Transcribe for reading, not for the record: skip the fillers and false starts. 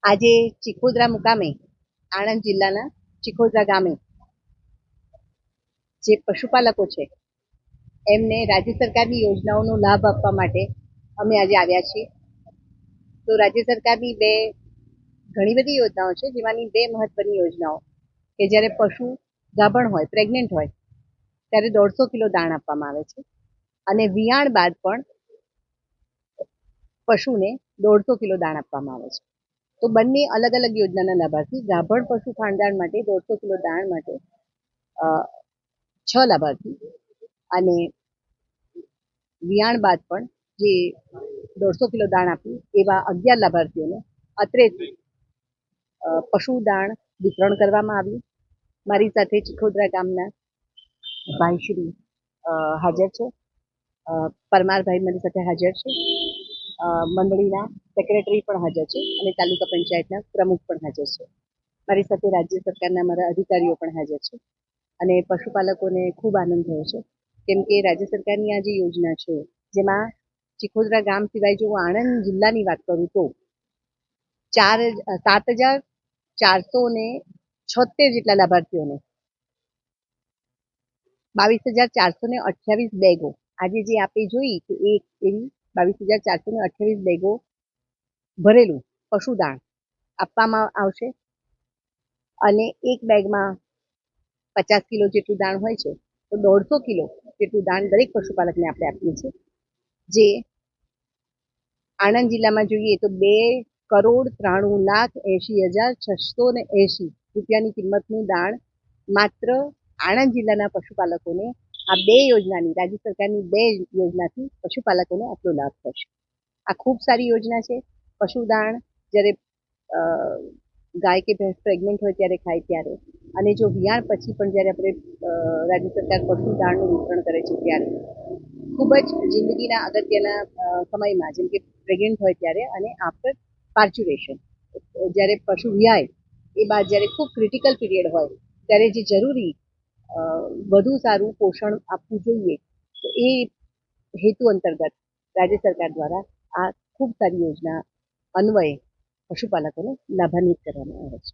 આજે ચીખોદરા મુકામે આણંદ જિલ્લાના ચીખોદરા ગામે જે પશુપાલકો છે એમને રાજ્ય સરકારની યોજનાઓનો લાભ આપવા માટે અમે આજે આવ્યા છીએ. તો રાજ્ય સરકારની ઘણી બધી યોજનાઓ છે, જેમાંની બે મહત્વની યોજનાઓ કે જ્યારે પશુ ગાભણ હોય, પ્રેગ્નેન્ટ હોય ત્યારે 150 કિલો દાણ આપવામાં આવે છે અને વિયાણ બાદ પણ પશુને 150 કિલો દાણ આપવામાં આવે છે. તો બંને અલગ અલગ યોજનાના લાભાર્થી. ગાભણ પશુ ખાણદાણ માટે 150 કિલો દાણ માટે 6 લાભાર્થી અને વિયાણ બાદ પણ જે 150 કિલો દાણ આપ્યું એવા 11 લાભાર્થીઓને અત્રેથી પશુ દાણ વિતરણ કરવામાં આવ્યું. મારી સાથે ચીખોદરા ગામના ભાઈશ્રી હાજર છે, પરમારભાઈ મારી સાથે હાજર છે, મંડળીના સેક્રેટરી પણ હાજર છે અને તાલુકા પંચાયતના પ્રમુખ પણ હાજર છે. મારી સાથે રાજ્ય સરકારના મારા અધિકારીઓ પણ હાજર છે અને પશુપાલકોને ખૂબ આનંદ થયો છે, કેમ કે રાજ્ય સરકારની આ જે યોજના છે જેમાં ચીખોદરા ગામ સિવાય જો હું આણંદ જિલ્લાની વાત કરું તો 7,476 જેટલા લાભાર્થીઓને 22,428 બેગો, આજે જે આપણે જોઈ કે એક એવી 22,428 બેગો ભરેલું પશુદાણ આપવામાં આવશે અને એક બેગમાં 50 કિલો જેટલું દાણ હોય છે, તો 150 કિલો જેટલું દાણ દરેક પશુપાલકને આપણે આપીએ છીએ. જે આણંદ જિલ્લામાં જોઈએ તો 2,93,80,680 રૂપિયાની કિંમતનું દાણ માત્ર આણંદ જિલ્લાના પશુપાલકોને આ બે યોજનાની, રાજ્ય સરકારની બે યોજનાથી પશુપાલકોને આટલો લાભ થશે. આ ખૂબ સારી યોજના છે. પશુદાણ જ્યારે ગાય કે ભેંસ પ્રેગ્નેન્ટ હોય ત્યારે ખાય ત્યારે, અને જો વિયાણ પછી પણ જ્યારે આપણે રાજ્ય સરકાર પશુદાણનું વિતરણ કરે છે ત્યારે ખૂબ જ જિંદગીના અગત્યના સમયમાં, જેમ કે પ્રેગ્નેન્ટ હોય ત્યારે અને આફ્ટર પાર્ચ્યુરેશન, જ્યારે પશુ વિયાય એ બાદ જ્યારે ખૂબ ક્રિટિકલ પીરિયડ હોય ત્યારે જે જરૂરી વધુ સારું પોષણ આપવું જોઈએ, તો એ હેતુ અંતર્ગત રાજ્ય સરકાર દ્વારા આ ખૂબ સારી યોજના અન્વયે પશુપાલકોને લાભાન્વિત કરવામાં આવે છે.